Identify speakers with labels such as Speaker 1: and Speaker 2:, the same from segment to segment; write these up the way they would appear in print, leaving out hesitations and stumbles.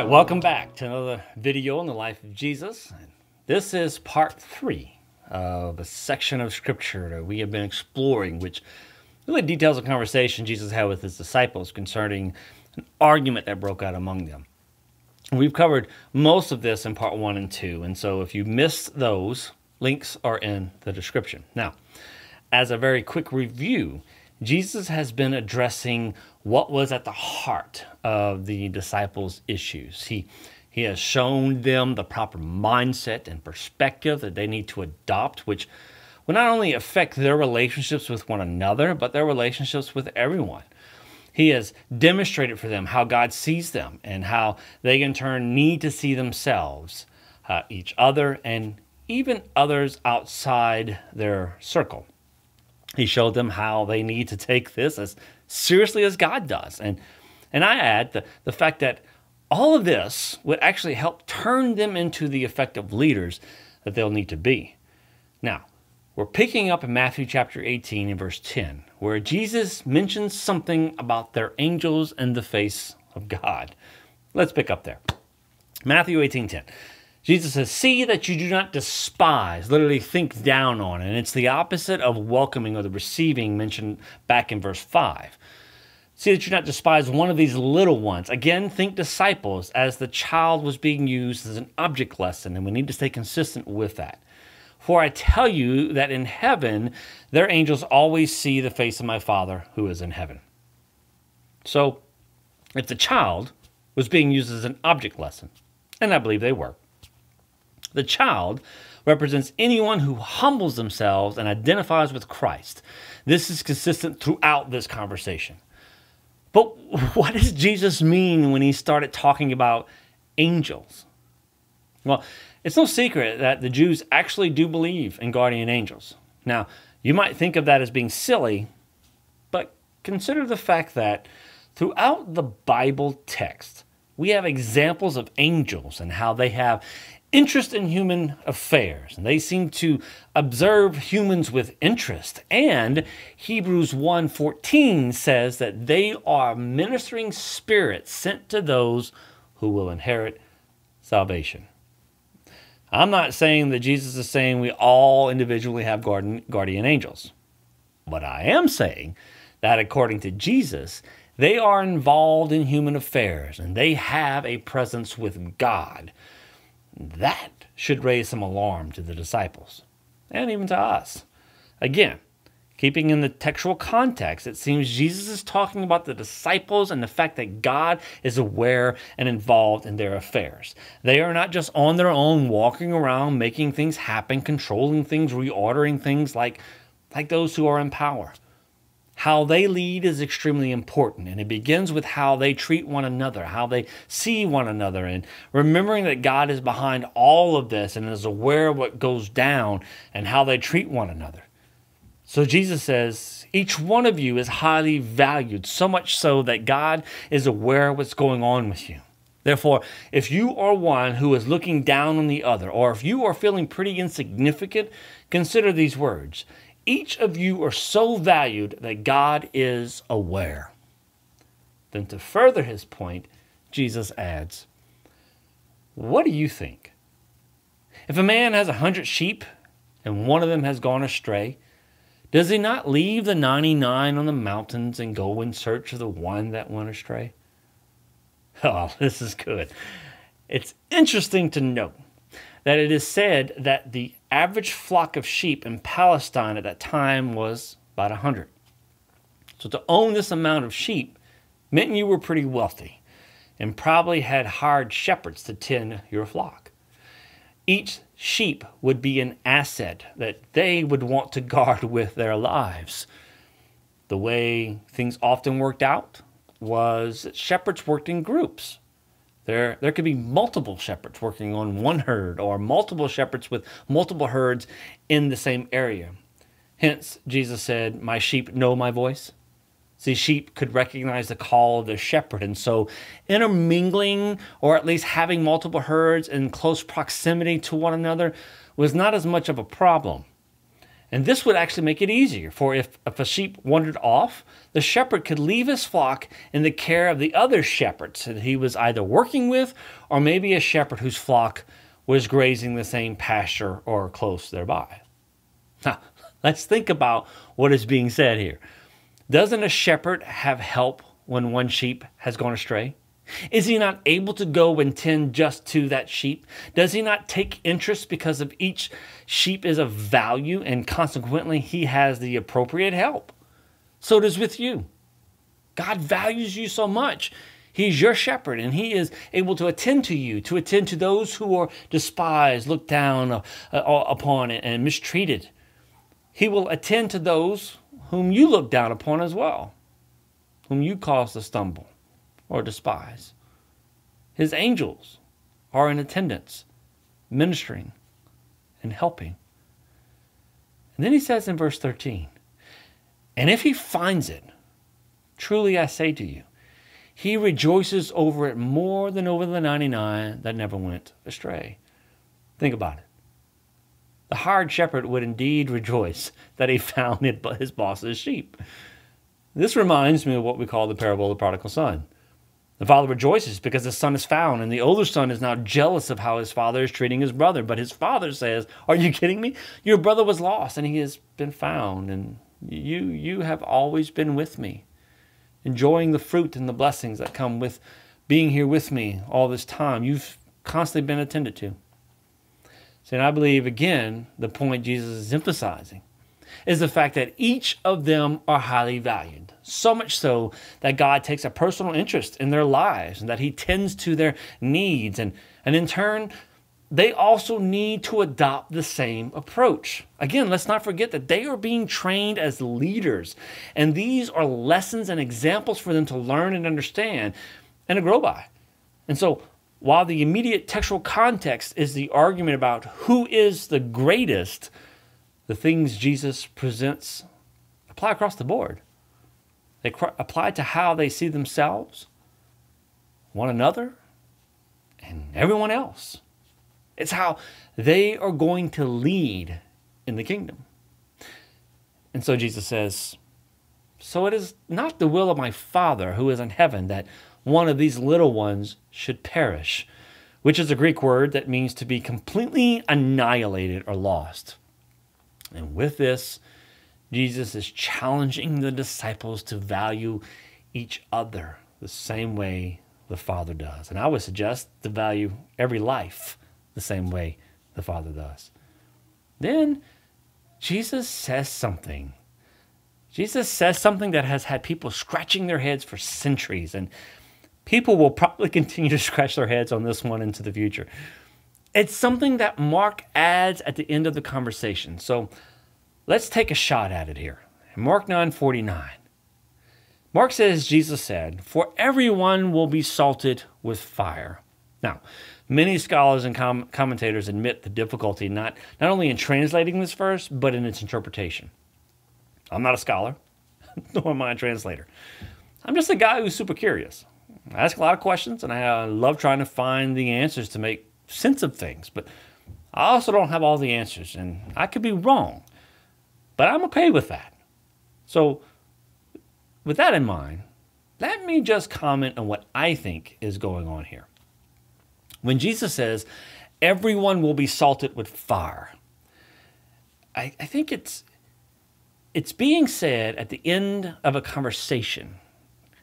Speaker 1: right, welcome back to another video on the life of Jesus. This is part 3 of a section of scripture that we have been exploring, which really details a conversation Jesus had with his disciples concerning an argument that broke out among them. We've covered most of this in part 1 and 2, and so if you missed those, links are in the description. Now, as a very quick review, Jesus has been addressing what was at the heart of the disciples' issues. He has shown them the proper mindset and perspective that they need to adopt, which will not only affect their relationships with one another, but their relationships with everyone. He has demonstrated for them how God sees them and how they in turn need to see themselves, each other, and even others outside their circle. He showed them how they need to take this as seriously as God does. And I add the fact that all of this would actually help turn them into the effective leaders that they'll need to be. Now, we're picking up in Matthew chapter 18 and verse 10, where Jesus mentions something about their angels in the face of God. Let's pick up there. Matthew 18:10. Jesus says, "See that you do not despise," literally think down on. And it's the opposite of welcoming or the receiving mentioned back in verse 5. "See that you do not despise one of these little ones." Again, think disciples, as the child was being used as an object lesson, and we need to stay consistent with that. "For I tell you that in heaven, their angels always see the face of my Father who is in heaven." So, if the child was being used as an object lesson, and I believe they were, the child represents anyone who humbles themselves and identifies with Christ. This is consistent throughout this conversation. But what does Jesus mean when he started talking about angels? Well, it's no secret that the Jews actually do believe in guardian angels. Now, you might think of that as being silly, but consider the fact that throughout the Bible text, we have examples of angels and how they have interest in human affairs, and they seem to observe humans with interest. And Hebrews 1:14 says that they are ministering spirits sent to those who will inherit salvation. I'm not saying that Jesus is saying we all individually have guardian angels, but I am saying that according to Jesus, they are involved in human affairs and they have a presence with God. That should raise some alarm to the disciples, and even to us. Again, keeping in the textual context, it seems Jesus is talking about the disciples and the fact that God is aware and involved in their affairs. They are not just on their own, walking around, making things happen, controlling things, reordering things like those who are in power. How they lead is extremely important, and it begins with how they treat one another, how they see one another, and remembering that God is behind all of this and is aware of what goes down and how they treat one another. So Jesus says, each one of you is highly valued, so much so that God is aware of what's going on with you. Therefore, if you are one who is looking down on the other, or if you are feeling pretty insignificant, consider these words. Each of you are so valued that God is aware. Then to further his point, Jesus adds, what do you think? If a man has 100 sheep and one of them has gone astray, does he not leave the 99 on the mountains and go in search of the one that went astray? Oh, this is good. It's interesting to note that it is said that the average flock of sheep in Palestine at that time was about 100. So to own this amount of sheep meant you were pretty wealthy and probably had hired shepherds to tend your flock. Each sheep would be an asset that they would want to guard with their lives. The way things often worked out was that shepherds worked in groups. There could be multiple shepherds working on one herd, or multiple shepherds with multiple herds in the same area. Hence, Jesus said, "My sheep know my voice." See, sheep could recognize the call of the shepherd, and so intermingling, or at least having multiple herds in close proximity to one another, was not as much of a problem. And this would actually make it easier, for if a sheep wandered off, the shepherd could leave his flock in the care of the other shepherds that he was either working with, or maybe a shepherd whose flock was grazing the same pasture or close thereby. Now, let's think about what is being said here. Doesn't a shepherd have help when one sheep has gone astray? Is he not able to go and tend just to that sheep? Does he not take interest because of each sheep is of value, and consequently he has the appropriate help? So it is with you. God values you so much. He's your shepherd, and he is able to attend to you, to attend to those who are despised, looked down upon, and mistreated. He will attend to those whom you look down upon as well, whom you cause to stumble or despise. His angels are in attendance, ministering and helping. And then he says in verse 13, and if he finds it, truly I say to you, he rejoices over it more than over the 99 that never went astray. Think about it. The hired shepherd would indeed rejoice that he found his boss's sheep. This reminds me of what we call the parable of the prodigal son. The father rejoices because his son is found, and the older son is now jealous of how his father is treating his brother. But his father says, are you kidding me? Your brother was lost, and he has been found, and you have always been with me, enjoying the fruit and the blessings that come with being here with me all this time. You've constantly been attended to. So, and I believe, again, the point Jesus is emphasizing is the fact that each of them are highly valued. So much so that God takes a personal interest in their lives and that he tends to their needs. And in turn, they also need to adopt the same approach. Again, let's not forget that they are being trained as leaders. And these are lessons and examples for them to learn and understand and to grow by. And so, while the immediate textual context is the argument about who is the greatest, the things Jesus presents apply across the board. They apply to how they see themselves, one another, and everyone else. It's how they are going to lead in the kingdom. And so Jesus says, so it is not the will of my Father who is in heaven that one of these little ones should perish, which is a Greek word that means to be completely annihilated or lost. And with this, Jesus is challenging the disciples to value each other the same way the Father does. And I would suggest to value every life the same way the Father does. Then Jesus says something. Jesus says something that has had people scratching their heads for centuries, and people will probably continue to scratch their heads on this one into the future. It's something that Mark adds at the end of the conversation. So let's take a shot at it here. Mark 9:49. Mark says, Jesus said, for everyone will be salted with fire. Now, many scholars and commentators admit the difficulty not only in translating this verse, but in its interpretation. I'm not a scholar, nor am I a translator. I'm just a guy who's super curious. I ask a lot of questions, and I love trying to find the answers to make sense of things. But I also don't have all the answers, and I could be wrong. But I'm okay with that. So, with that in mind, let me just comment on what I think is going on here. When Jesus says, everyone will be salted with fire, I think it's being said at the end of a conversation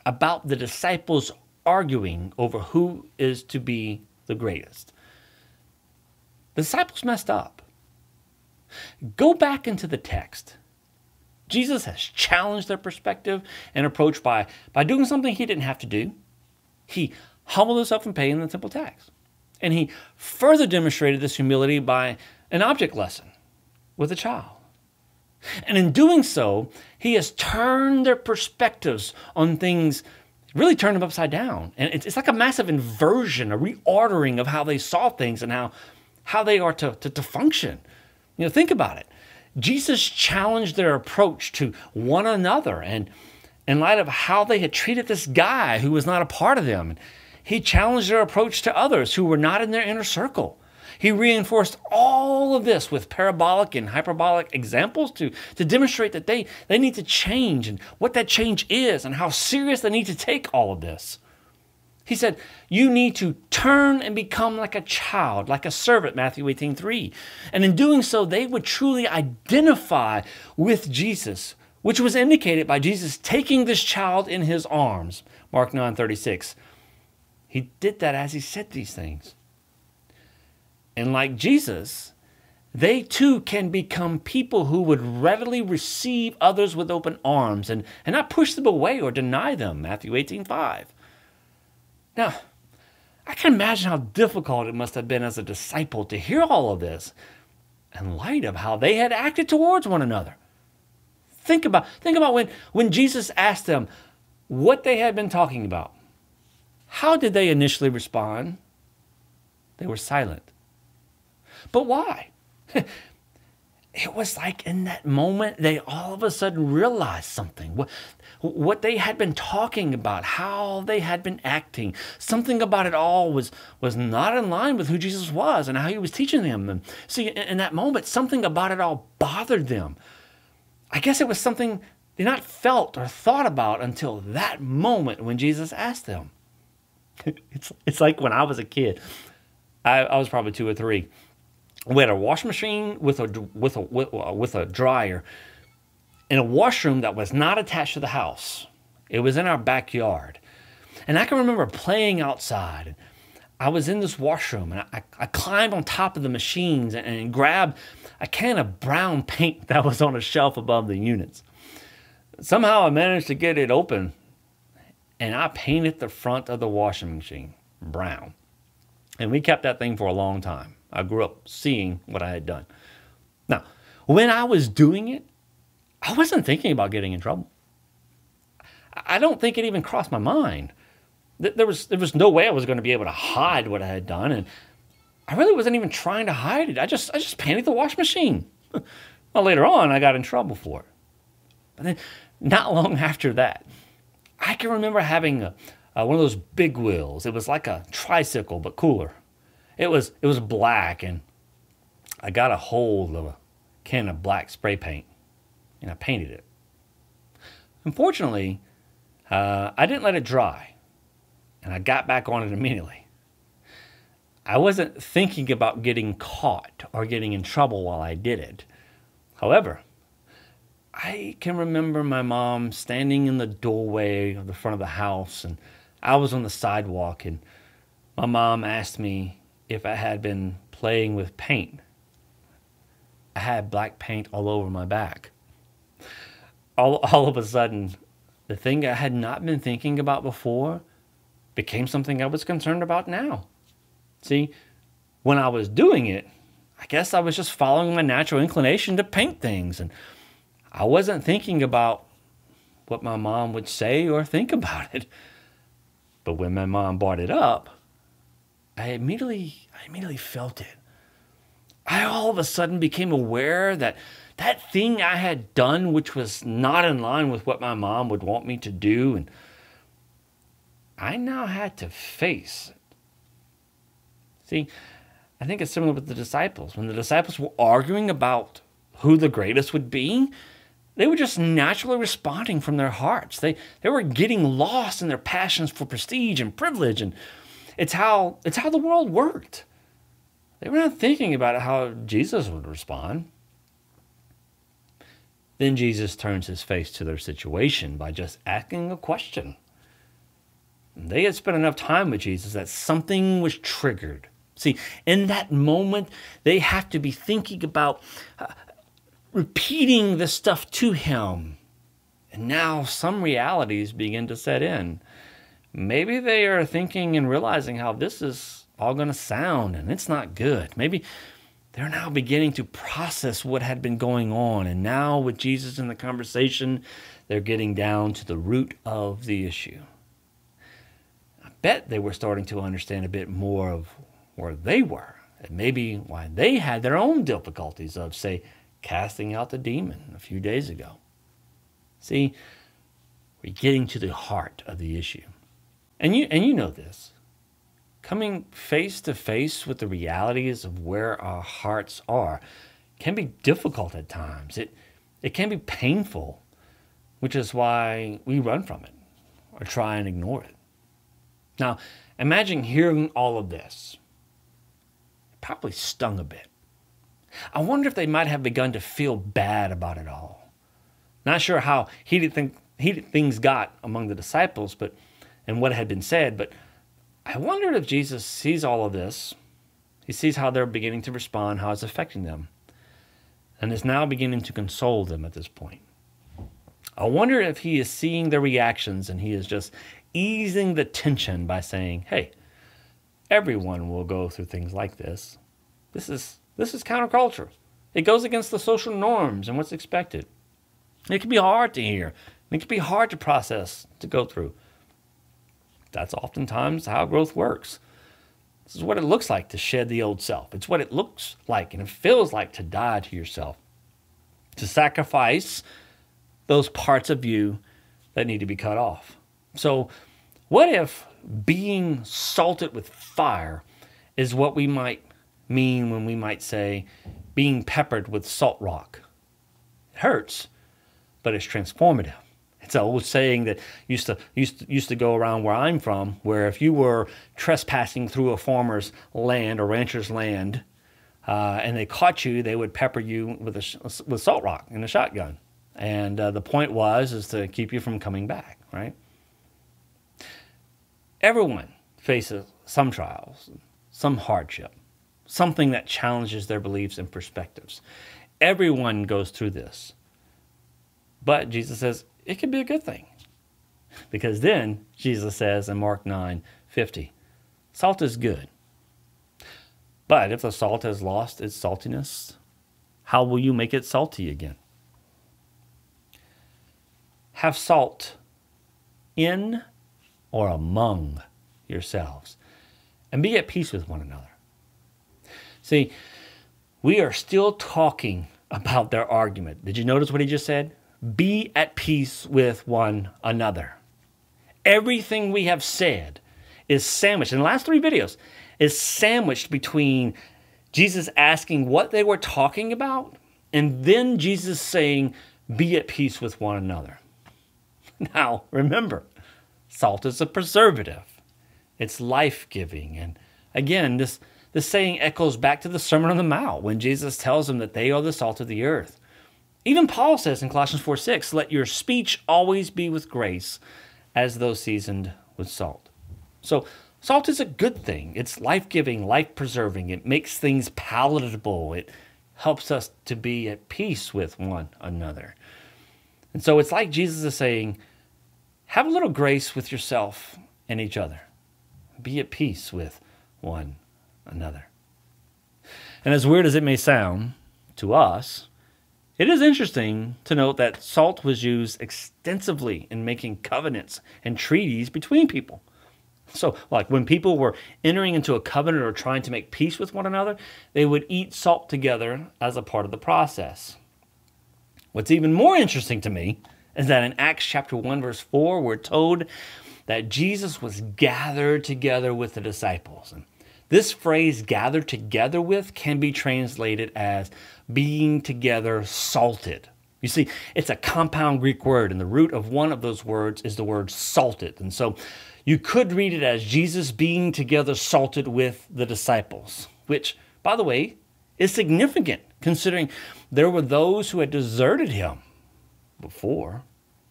Speaker 1: about the disciples arguing over who is to be the greatest. The disciples messed up. Go back into the text. Jesus has challenged their perspective and approach by doing something he didn't have to do. He humbled himself in paying the temple tax. And he further demonstrated this humility by an object lesson with a child. And in doing so, he has turned their perspectives on things, really turned them upside down. And it's like a massive inversion, a reordering of how they saw things and how they are to function. You know, think about it. Jesus challenged their approach to one another, and in light of how they had treated this guy who was not a part of them. He challenged their approach to others who were not in their inner circle. He reinforced all of this with parabolic and hyperbolic examples to demonstrate that they need to change and what that change is and how serious they need to take all of this. He said, you need to turn and become like a child, like a servant, Matthew 18:3. And in doing so, they would truly identify with Jesus, which was indicated by Jesus taking this child in his arms, Mark 9:36. He did that as he said these things. And like Jesus, they too can become people who would readily receive others with open arms and not push them away or deny them, Matthew 18:5. Now, I can imagine how difficult it must have been as a disciple to hear all of this in light of how they had acted towards one another. Think about when Jesus asked them what they had been talking about. How did they initially respond? They were silent. But why? It was like in that moment, they all of a sudden realized something. What they had been talking about, how they had been acting, something about it all was not in line with who Jesus was and how he was teaching them. And see, in that moment, something about it all bothered them. I guess it was something they not felt or thought about until that moment when Jesus asked them. It's like when I was a kid. I was probably 2 or 3. We had a washing machine with a dryer in a washroom that was not attached to the house. It was in our backyard. And I can remember playing outside. I was in this washroom and I climbed on top of the machines and grabbed a can of brown paint that was on a shelf above the units. Somehow I managed to get it open and I painted the front of the washing machine brown. And we kept that thing for a long time. I grew up seeing what I had done. Now, when I was doing it, I wasn't thinking about getting in trouble. I don't think it even crossed my mind. There was no way I was going to be able to hide what I had done, and I really wasn't even trying to hide it. I just painted the wash machine. Well, later on, I got in trouble for it. But then, not long after that, I can remember having one of those big wheels. It was like a tricycle, but cooler. It was black, and I got a hold of a can of black spray paint, and I painted it. Unfortunately, I didn't let it dry, and I got back on it immediately. I wasn't thinking about getting caught or getting in trouble while I did it. However, I can remember my mom standing in the doorway of the front of the house, and I was on the sidewalk, and my mom asked me if I had been playing with paint. I had black paint all over my back. All of a sudden, the thing I had not been thinking about before became something I was concerned about now. See, when I was doing it, I guess I was just following my natural inclination to paint things, and I wasn't thinking about what my mom would say or think about it. But when my mom brought it up, I immediately felt it. I all of a sudden became aware that that thing I had done, which was not in line with what my mom would want me to do, and I now had to face it. See, I think it's similar with the disciples. When the disciples were arguing about who the greatest would be, they were just naturally responding from their hearts. They were getting lost in their passions for prestige and privilege, and it's how the world worked. They were not thinking about how Jesus would respond. Then Jesus turns his face to their situation by just asking a question. They had spent enough time with Jesus that something was triggered. See, in that moment, they have to be thinking about repeating this stuff to him. And now some realities begin to set in. Maybe they are thinking and realizing how this is all going to sound, and it's not good. Maybe they're now beginning to process what had been going on. And now with Jesus in the conversation, they're getting down to the root of the issue. I bet they were starting to understand a bit more of where they were, and maybe why they had their own difficulties of, say, casting out the demon a few days ago. See, we're getting to the heart of the issue. And you know this, coming face to face with the realities of where our hearts are can be difficult at times. It can be painful, which is why we run from it or try and ignore it. Now, imagine hearing all of this. It probably stung a bit. I wonder if they might have begun to feel bad about it all. Not sure how heated things got among the disciples, and what had been said, but I wondered if Jesus sees all of this. He sees how they're beginning to respond, how it's affecting them, and is now beginning to console them at this point. I wonder if he is seeing their reactions and he is just easing the tension by saying, hey, everyone will go through things like this. This is counterculture. It goes against the social norms and what's expected. It can be hard to hear. It can be hard to process, to go through. That's oftentimes how growth works. This is what it looks like to shed the old self. It's what it looks like and it feels like to die to yourself, to sacrifice those parts of you that need to be cut off. So what if being salted with fire is what we might mean when we might say being peppered with salt rock? It hurts, but it's transformative. It's an old saying that used to go around where I'm from, where if you were trespassing through a farmer's land or rancher's land, and they caught you, they would pepper you with salt rock in a shotgun. And the point is to keep you from coming back, right? Everyone faces some trials, some hardship, something that challenges their beliefs and perspectives. Everyone goes through this. But Jesus says it could be a good thing. Because then Jesus says in Mark 9:50, salt is good. But if the salt has lost its saltiness, how will you make it salty again? Have salt in or among yourselves, and be at peace with one another. See, we are still talking about their argument. Did you notice what he just said? Be at peace with one another. Everything we have said is sandwiched, in the last 3 videos, is sandwiched between Jesus asking what they were talking about and then Jesus saying, be at peace with one another. Now, remember, salt is a preservative. It's life-giving. And again, this saying echoes back to the Sermon on the Mount when Jesus tells them that they are the salt of the earth. Even Paul says in Colossians 4:6, let your speech always be with grace, as though seasoned with salt. So salt is a good thing. It's life-giving, life-preserving. It makes things palatable. It helps us to be at peace with one another. And so it's like Jesus is saying, have a little grace with yourself and each other. Be at peace with one another. And as weird as it may sound to us, it is interesting to note that salt was used extensively in making covenants and treaties between people. So, like when people were entering into a covenant or trying to make peace with one another, they would eat salt together as a part of the process. What's even more interesting to me is that in Acts chapter 1, verse 4, we're told that Jesus was gathered together with the disciples. And this phrase, gathered together with, can be translated as being together salted. You see, it's a compound Greek word, and the root of one of those words is the word salted. And so you could read it as Jesus being together salted with the disciples, which, by the way, is significant considering there were those who had deserted him before,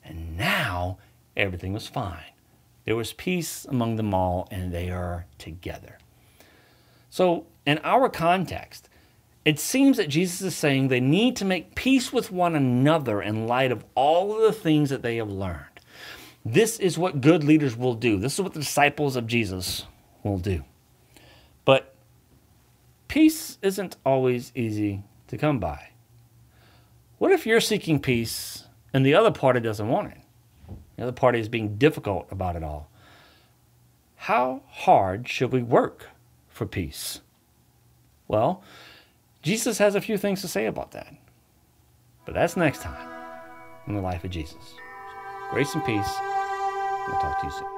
Speaker 1: and now everything was fine. There was peace among them all, and they are together. So in our context, it seems that Jesus is saying they need to make peace with one another in light of all of the things that they have learned. This is what good leaders will do. This is what the disciples of Jesus will do. But peace isn't always easy to come by. What if you're seeking peace and the other party doesn't want it? The other party is being difficult about it all. How hard should we work for peace? Well, Jesus has a few things to say about that. But that's next time in the life of Jesus. Grace and peace. We'll talk to you soon.